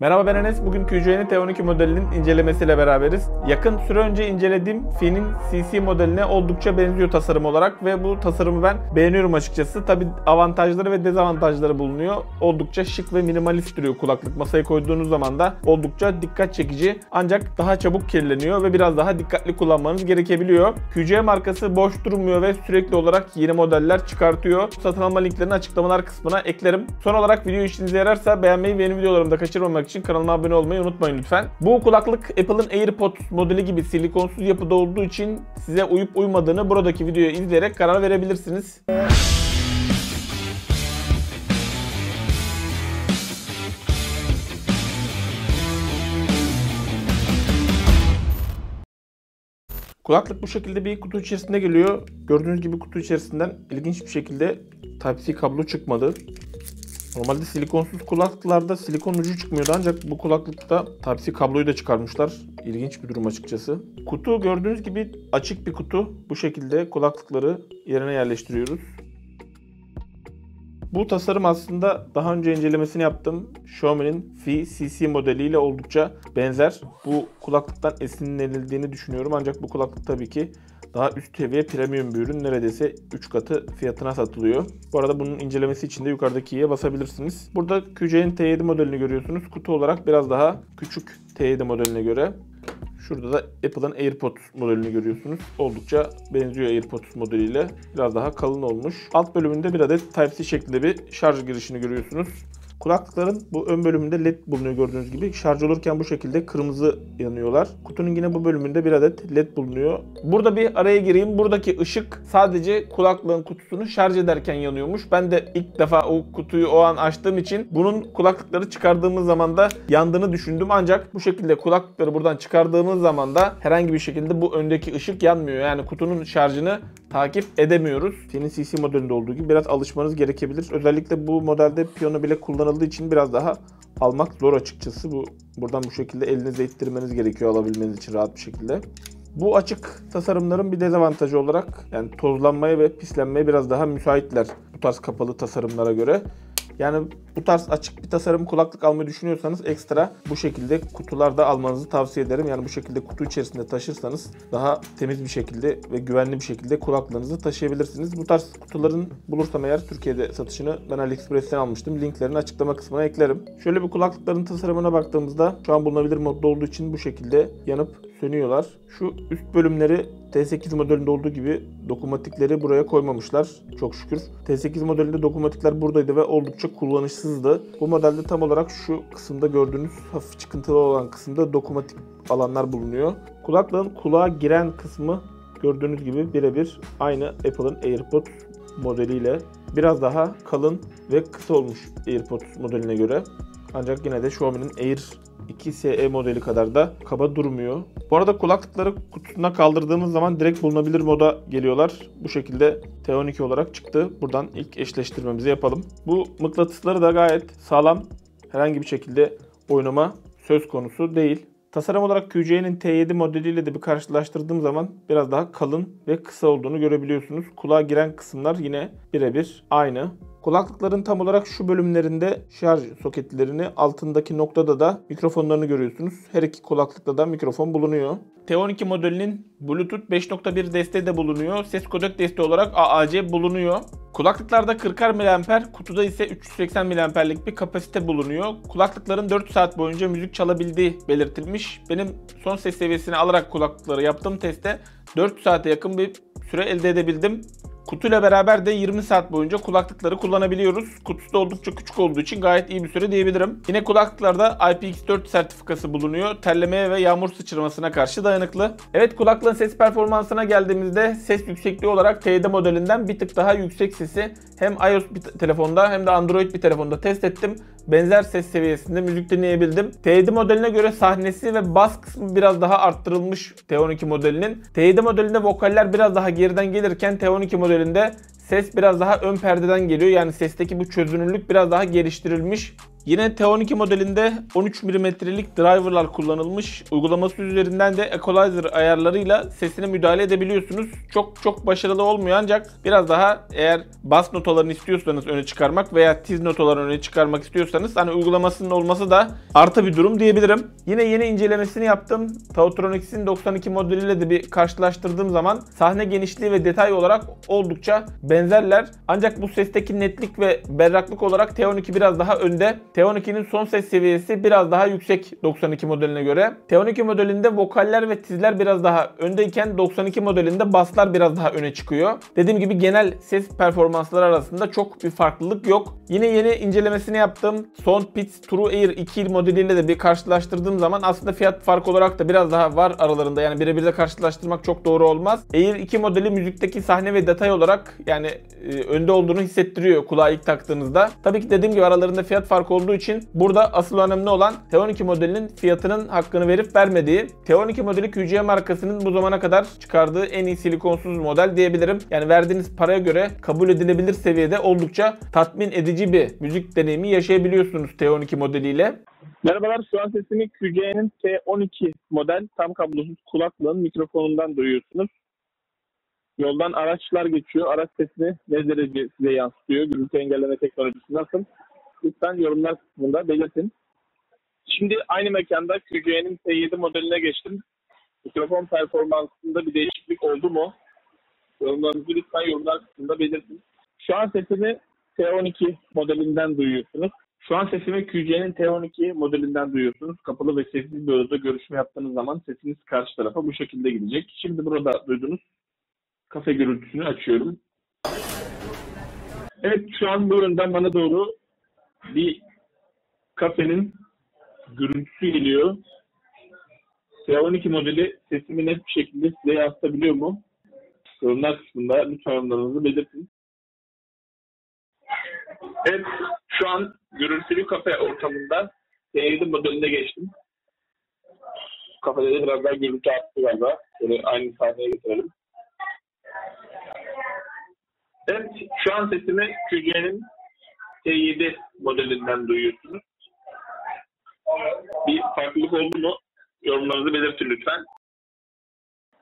Merhaba, ben Enes. Bugün QC'nin T12 modelinin incelemesiyle beraberiz. Yakın süre önce incelediğim Fi'nin CC modeline oldukça benziyor tasarım olarak ve bu tasarımı ben beğeniyorum açıkçası. Tabi avantajları ve dezavantajları bulunuyor. Oldukça şık ve minimalist duruyor kulaklık. Masaya koyduğunuz zaman da oldukça dikkat çekici, ancak daha çabuk kirleniyor ve biraz daha dikkatli kullanmanız gerekebiliyor. QC markası boş durmuyor ve sürekli olarak yeni modeller çıkartıyor. Satın alma linklerini açıklamalar kısmına eklerim. Son olarak video işinize yararsa beğenmeyi ve yeni videolarımı da kaçırmamak için kanalıma abone olmayı unutmayın lütfen. Bu kulaklık Apple'ın AirPods modeli gibi silikonsuz yapıda olduğu için size uyup uymadığını buradaki videoyu izleyerek karar verebilirsiniz. Kulaklık bu şekilde bir kutu içerisinde geliyor. Gördüğünüz gibi kutu içerisinden ilginç bir şekilde Type-C kablo çıkmadı. Normalde silikonsuz kulaklıklarda silikon ucu çıkmıyordu, ancak bu kulaklıkta Type-C kabloyu da çıkarmışlar. İlginç bir durum açıkçası. Kutu gördüğünüz gibi açık bir kutu. Bu şekilde kulaklıkları yerine yerleştiriyoruz. Bu tasarım aslında daha önce incelemesini yaptım. Xiaomi'nin Fi CC modeliyle oldukça benzer. Bu kulaklıktan esinlenildiğini düşünüyorum, ancak bu kulaklık tabii ki daha üst seviye premium bir ürün. Neredeyse 3 katı fiyatına satılıyor. Bu arada bunun incelemesi için de yukarıdaki i'ye basabilirsiniz. Burada QC'nin T7 modelini görüyorsunuz. Kutu olarak biraz daha küçük T7 modeline göre. Şurada da Apple'ın AirPods modelini görüyorsunuz. Oldukça benziyor AirPods modeliyle. Biraz daha kalın olmuş. Alt bölümünde bir adet Type-C şeklinde bir şarj girişini görüyorsunuz. Kulaklıkların bu ön bölümünde led bulunuyor gördüğünüz gibi. Şarj olurken bu şekilde kırmızı yanıyorlar. Kutunun yine bu bölümünde bir adet led bulunuyor. Burada bir araya gireyim. Buradaki ışık sadece kulaklığın kutusunu şarj ederken yanıyormuş. Ben de ilk defa o kutuyu o an açtığım için bunun kulaklıkları çıkardığımız zaman da yandığını düşündüm. Ancak bu şekilde kulaklıkları buradan çıkardığımız zaman da herhangi bir şekilde bu öndeki ışık yanmıyor. Yani kutunun şarjını takip edemiyoruz. Senin CC modelinde olduğu gibi biraz alışmanız gerekebilir. Özellikle bu modelde piyano bile kullanıldığı için biraz daha almak zor açıkçası. Buradan bu şekilde elinize ittirmeniz gerekiyor alabilmeniz için rahat bir şekilde. Bu açık tasarımların bir dezavantajı olarak yani tozlanmaya ve pislenmeye biraz daha müsaitler bu tarz kapalı tasarımlara göre. Yani bu tarz açık bir tasarım kulaklık almayı düşünüyorsanız ekstra bu şekilde kutularda almanızı tavsiye ederim. Yani bu şekilde kutu içerisinde taşırsanız daha temiz bir şekilde ve güvenli bir şekilde kulaklığınızı taşıyabilirsiniz. Bu tarz kutuların bulursam eğer Türkiye'de satışını ben AliExpress'ten almıştım. Linklerini açıklama kısmına eklerim. Şöyle bir kulaklıkların tasarımına baktığımızda şu an bulunabilir modda olduğu için bu şekilde yanıp sönüyorlar. Şu üst bölümleri T8 modelinde olduğu gibi dokunmatikleri buraya koymamışlar. Çok şükür. T8 modelinde dokunmatikler buradaydı ve oldukça kullanışsızdı. Bu modelde tam olarak şu kısımda gördüğünüz hafif çıkıntılı olan kısımda dokunmatik alanlar bulunuyor. Kulaklığın kulağa giren kısmı gördüğünüz gibi birebir aynı Apple'ın AirPods modeliyle. Biraz daha kalın ve kısa olmuş AirPods modeline göre. Ancak yine de Xiaomi'nin Air 2 SE modeli kadar da kaba durmuyor. Bu arada kulaklıkları kutusuna kaldırdığımız zaman direkt bulunabilir moda geliyorlar. Bu şekilde T12 olarak çıktı. Buradan ilk eşleştirmemizi yapalım. Bu mıknatısları da gayet sağlam. Herhangi bir şekilde oynama söz konusu değil. Tasarım olarak QC'nin T7 modeliyle de bir karşılaştırdığım zaman biraz daha kalın ve kısa olduğunu görebiliyorsunuz. Kulağa giren kısımlar yine birebir aynı. Kulaklıkların tam olarak şu bölümlerinde şarj soketlerini, altındaki noktada da mikrofonlarını görüyorsunuz. Her iki kulaklıkta da mikrofon bulunuyor. T12 modelinin Bluetooth 5.1 desteği de bulunuyor. Ses kodek desteği olarak AAC bulunuyor. Kulaklıklarda 40'ar mAh, kutuda ise 380 mAh'lik bir kapasite bulunuyor. Kulaklıkların 4 saat boyunca müzik çalabildiği belirtilmiş. Benim son ses seviyesini alarak kulaklıkları yaptığım testte 4 saate yakın bir süre elde edebildim. Kutuyla beraber de 20 saat boyunca kulaklıkları kullanabiliyoruz. Kutusu da oldukça küçük olduğu için gayet iyi bir süre diyebilirim. Yine kulaklıklarda IPX4 sertifikası bulunuyor. Terlemeye ve yağmur sıçramasına karşı dayanıklı. Evet, kulaklığın ses performansına geldiğimizde ses yüksekliği olarak T7 modelinden bir tık daha yüksek sesi hem iOS bir telefonda hem de Android bir telefonda test ettim. Benzer ses seviyesinde müzik dinleyebildim. T7 modeline göre sahnesi ve bas kısmı biraz daha arttırılmış T12 modelinin. T7 modelinde vokaller biraz daha geriden gelirken T12 modelinde ses biraz daha ön perdeden geliyor. Yani sesteki bu çözünürlük biraz daha geliştirilmiş. Yine T12 modelinde 13 mm'lik driverlar kullanılmış. Uygulaması üzerinden de equalizer ayarlarıyla sesine müdahale edebiliyorsunuz. Çok başarılı olmuyor ancak biraz daha eğer bas notalarını istiyorsanız öne çıkarmak veya tiz notalarını öne çıkarmak istiyorsanız hani uygulamasının olması da artı bir durum diyebilirim. Yine yeni incelemesini yaptım. Tautronics'in 92 modeliyle de bir karşılaştırdığım zaman sahne genişliği ve detay olarak oldukça benzerler. Ancak bu sesteki netlik ve berraklık olarak T12 biraz daha önde. T12'nin son ses seviyesi biraz daha yüksek 92 modeline göre. T12 modelinde vokaller ve tizler biraz daha öndeyken 92 modelinde baslar biraz daha öne çıkıyor. Dediğim gibi genel ses performansları arasında çok bir farklılık yok. Yine yeni incelemesini yaptım. Soundpeats True Air 2 modeliyle de bir karşılaştırdığım zaman aslında fiyat farkı olarak da biraz daha var aralarında. Yani birebir de karşılaştırmak çok doğru olmaz. Air 2 modeli müzikteki sahne ve detay olarak yani önde olduğunu hissettiriyor kulağa ilk taktığınızda. Tabii ki dediğim gibi aralarında fiyat farkı olduğu için burada asıl önemli olan T12 modelinin fiyatının hakkını verip vermediği. T12 modeli QCM markasının bu zamana kadar çıkardığı en iyi silikonsuz model diyebilirim. Yani verdiğiniz paraya göre kabul edilebilir seviyede oldukça tatmin edici bir müzik deneyimi yaşayabiliyorsunuz T12 modeliyle. Merhabalar, şu an sesimi QC'nin T12 model tam kablosuz kulaklığın mikrofonundan duyuyorsunuz. Yoldan araçlar geçiyor. Araç sesini ne derece size yansıtıyor? Gürültü engelleme teknolojisi nasıl? Lütfen yorumlar kısmında belirtin. Şimdi aynı mekanda QC'nin T7 modeline geçtim. Mikrofon performansında bir değişiklik oldu mu? Yorumlarınızı lütfen yorumlar kısmında belirtin. Şu an sesimi T12 modelinden duyuyorsunuz. Şu an sesimi QC'nin T12 modelinden duyuyorsunuz. Kapalı ve sessiz bir odada görüşme yaptığınız zaman sesiniz karşı tarafa bu şekilde gidecek. Şimdi burada duyduğunuz kafe gürültüsünü açıyorum. Evet, şu an bu yönden bana doğru bir kafenin gürültüsü geliyor. T12 modeli sesimi net bir şekilde size yansıtabiliyor mu? Yorumlar kısmında lütfen yorumlarınızı belirtin. Evet, şu an gürültülü kafe ortamında T7 modeline geçtim. Kafede de biraz daha gürültü arttı galiba. Böyle aynı sahneye getirelim. Evet, şu an sesimi QC'nin T7 modelinden duyuyorsunuz. Bir farklılık oldu mu? Yorumlarınızı belirtin lütfen.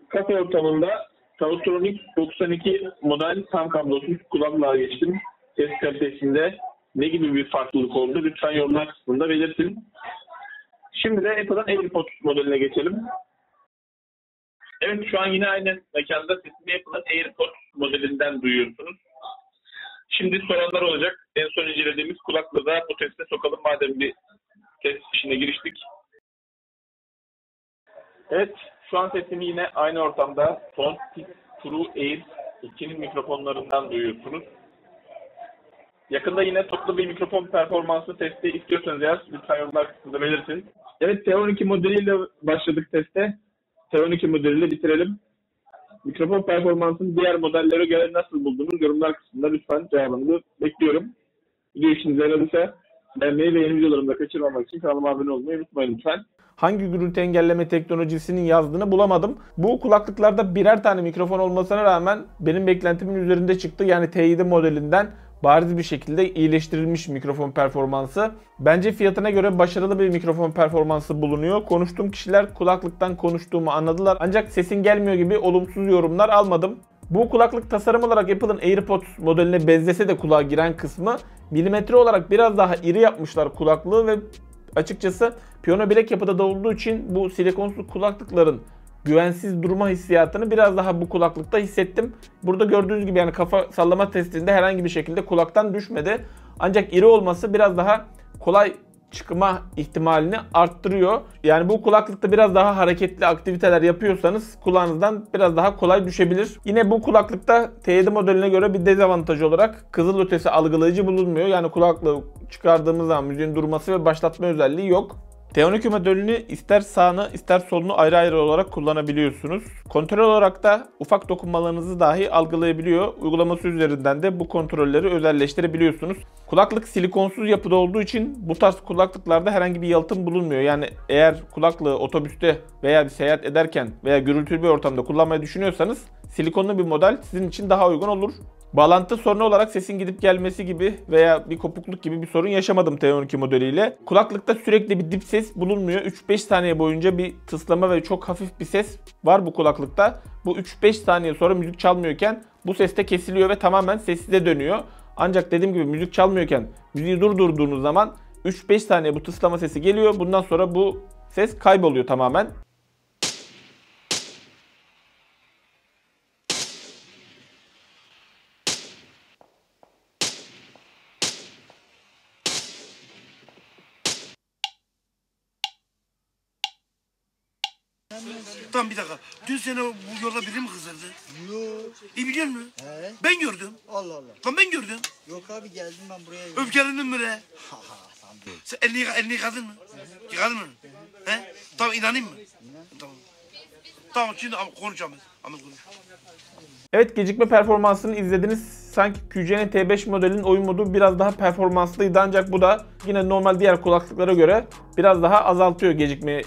Kafe ortamında Tautronics 92 model tam kablosuz kulaklığa geçtim. Ses kalitesinde ne gibi bir farklılık oldu? Lütfen yorumlar kısmında belirtin. Şimdi de Apple'ın AirPods modeline geçelim. Evet, şu an yine aynı mekanda sesimi Apple'ın AirPods modelinden duyuyorsunuz. Şimdi soranlar olacak. En son incelediğimiz kulaklığı da bu teste sokalım madem bir test işine giriştik. Evet, şu an sesimi yine aynı ortamda Soundpeats True Air 2'nin mikrofonlarından duyuyorsunuz. Yakında yine toplu bir mikrofon performansı testi istiyorsanız eğer lütfen yorumlar kısmında belirtin. Evet, T12 modeliyle başladık teste. T12 modeliyle bitirelim. Mikrofon performansını diğer modellere göre nasıl buldunuz? Yorumlar kısmında lütfen cevabınızı bekliyorum. Video işinize yaradıysa beğenmeyi ve yeni videolarımı da kaçırmamak için kanalıma abone olmayı unutmayın lütfen. Hangi gürültü engelleme teknolojisinin yazdığını bulamadım. Bu kulaklıklarda birer tane mikrofon olmasına rağmen benim beklentimin üzerinde çıktı. Yani T7 modelinden bariz bir şekilde iyileştirilmiş mikrofon performansı. Bence fiyatına göre başarılı bir mikrofon performansı bulunuyor. Konuştuğum kişiler kulaklıktan konuştuğumu anladılar. Ancak sesin gelmiyor gibi olumsuz yorumlar almadım. Bu kulaklık tasarım olarak Apple'ın AirPods modeline benzese de kulağa giren kısmı milimetre olarak biraz daha iri yapmışlar kulaklığı ve açıkçası piyano bilek yapıda da olduğu için bu silikonsuz kulaklıkların güvensiz durma hissiyatını biraz daha bu kulaklıkta hissettim. Burada gördüğünüz gibi yani kafa sallama testinde herhangi bir şekilde kulaktan düşmedi. Ancak iri olması biraz daha kolay çıkma ihtimalini arttırıyor. Yani bu kulaklıkta biraz daha hareketli aktiviteler yapıyorsanız kulağınızdan biraz daha kolay düşebilir. Yine bu kulaklıkta T7 modeline göre bir dezavantaj olarak kızılötesi algılayıcı bulunmuyor. Yani kulaklığı çıkardığımız zaman müziğin durması ve başlatma özelliği yok. T12 modelini ister sağını ister solunu ayrı ayrı olarak kullanabiliyorsunuz. Kontrol olarak da ufak dokunmalarınızı dahi algılayabiliyor. Uygulaması üzerinden de bu kontrolleri özelleştirebiliyorsunuz. Kulaklık silikonsuz yapıda olduğu için bu tarz kulaklıklarda herhangi bir yalıtım bulunmuyor. Yani eğer kulaklığı otobüste veya bir seyahat ederken veya gürültülü bir ortamda kullanmayı düşünüyorsanız silikonlu bir model sizin için daha uygun olur. Bağlantı sorunu olarak sesin gidip gelmesi gibi veya bir kopukluk gibi bir sorun yaşamadım T12 modeliyle. Kulaklıkta sürekli bir dip ses bulunmuyor. 3-5 saniye boyunca bir tıslama ve çok hafif bir ses var bu kulaklıkta. Bu 3-5 saniye sonra müzik çalmıyorken bu ses de kesiliyor ve tamamen sessize dönüyor. Ancak dediğim gibi müzik çalmıyorken müziği durdurduğunuz zaman 3-5 saniye bu tıslama sesi geliyor. Bundan sonra bu ses kayboluyor tamamen. Tamam bir dakika. Dün sene bu yolda biri mi kızdırdı? Yok. İyi biliyor musun? He? Ben gördüm. Allah Allah. Lan ben gördüm. Yok abi geldim ben buraya. Öfkelendin mi re? Sandım. Sen elini yıkadın mı? Yıkadın mı? He? Tamam inanayım mı? Tamam. Tamam şimdi konuşalım. Ahmet konuş. Evet, gecikme performansını izlediniz. Sanki QC'nin T5 modelinin oyun modu biraz daha performanslıydı ancak bu da yine normal diğer kulaklıklara göre biraz daha azaltıyor gecikmeyi.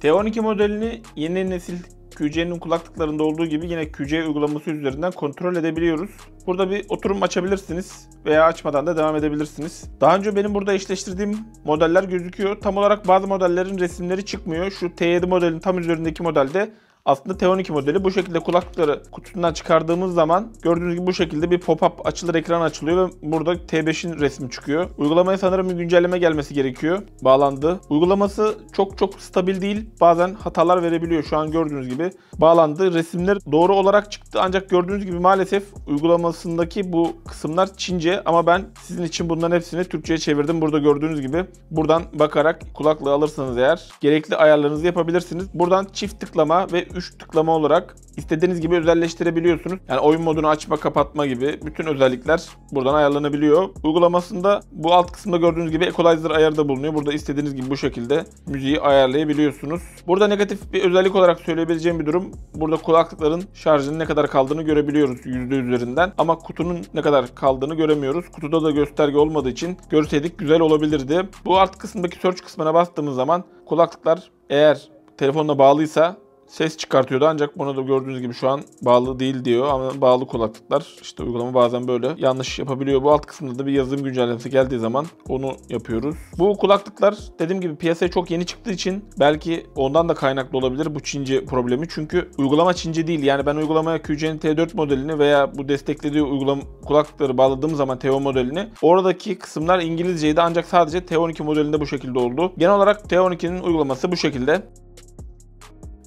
T12 modelini yeni nesil QC'nin kulaklıklarında olduğu gibi yine QC uygulaması üzerinden kontrol edebiliyoruz. Burada bir oturum açabilirsiniz veya açmadan da devam edebilirsiniz. Daha önce benim burada eşleştirdiğim modeller gözüküyor. Tam olarak bazı modellerin resimleri çıkmıyor. Şu T7 modelin tam üzerindeki modelde aslında T12 modeli. Bu şekilde kulaklıkları kutusundan çıkardığımız zaman gördüğünüz gibi bu şekilde bir pop-up açılır, ekran açılıyor ve burada T5'in resmi çıkıyor. Uygulamaya sanırım bir güncelleme gelmesi gerekiyor. Bağlandı. Uygulaması çok stabil değil. Bazen hatalar verebiliyor. Şu an gördüğünüz gibi bağlandı. Resimler doğru olarak çıktı ancak gördüğünüz gibi maalesef uygulamasındaki bu kısımlar Çince ama ben sizin için bunların hepsini Türkçe'ye çevirdim. Burada gördüğünüz gibi buradan bakarak kulaklığı alırsanız eğer gerekli ayarlarınızı yapabilirsiniz. Buradan çift tıklama ve 3 tıklama olarak istediğiniz gibi özelleştirebiliyorsunuz. Yani oyun modunu açma, kapatma gibi bütün özellikler buradan ayarlanabiliyor. Uygulamasında bu alt kısımda gördüğünüz gibi equalizer ayarı da bulunuyor. Burada istediğiniz gibi bu şekilde müziği ayarlayabiliyorsunuz. Burada negatif bir özellik olarak söyleyebileceğim bir durum. Burada kulaklıkların şarjının ne kadar kaldığını görebiliyoruz yüzde üzerinden. Ama kutunun ne kadar kaldığını göremiyoruz. Kutuda da gösterge olmadığı için görseydik güzel olabilirdi. Bu alt kısımdaki search kısmına bastığımız zaman kulaklıklar eğer telefonla bağlıysa ses çıkartıyordu ancak buna da gördüğünüz gibi şu an bağlı değil diyor ama bağlı kulaklıklar işte uygulama bazen böyle yanlış yapabiliyor. Bu alt kısımda da bir yazılım güncellemesi geldiği zaman onu yapıyoruz. Bu kulaklıklar dediğim gibi piyasaya çok yeni çıktığı için belki ondan da kaynaklı olabilir bu Çince problemi. Çünkü uygulama Çince değil. Yani ben uygulamaya QC'nin T4 modelini veya bu desteklediği uygulama kulaklıkları bağladığım zaman T10 modelini oradaki kısımlar İngilizceydi ancak sadece T12 modelinde bu şekilde oldu. Genel olarak T12'nin uygulaması bu şekilde.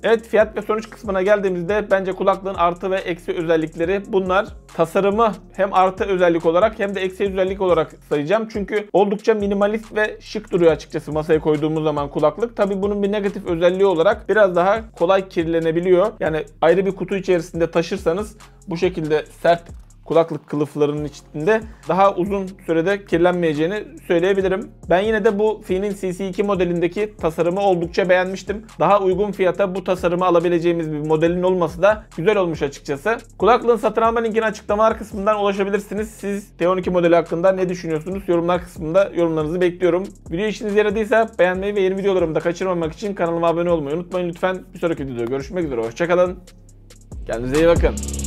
Evet, fiyat ve sonuç kısmına geldiğimizde bence kulaklığın artı ve eksi özellikleri bunlar. Tasarımı hem artı özellik olarak hem de eksi özellik olarak sayacağım. Çünkü oldukça minimalist ve şık duruyor açıkçası masaya koyduğumuz zaman kulaklık. Tabii bunun bir negatif özelliği olarak biraz daha kolay kirlenebiliyor. Yani ayrı bir kutu içerisinde taşırsanız bu şekilde sert kulaklık kılıflarının içinde daha uzun sürede kirlenmeyeceğini söyleyebilirim. Ben yine de bu Fi'nin CC2 modelindeki tasarımı oldukça beğenmiştim. Daha uygun fiyata bu tasarımı alabileceğimiz bir modelin olması da güzel olmuş açıkçası. Kulaklığın satın alma linkine açıklamalar kısmından ulaşabilirsiniz. Siz T12 modeli hakkında ne düşünüyorsunuz? Yorumlar kısmında yorumlarınızı bekliyorum. Video işinize yaradıysa beğenmeyi ve yeni videolarımı da kaçırmamak için kanalıma abone olmayı unutmayın lütfen. Bir sonraki videoda görüşmek üzere. Hoşçakalın. Kendinize iyi bakın.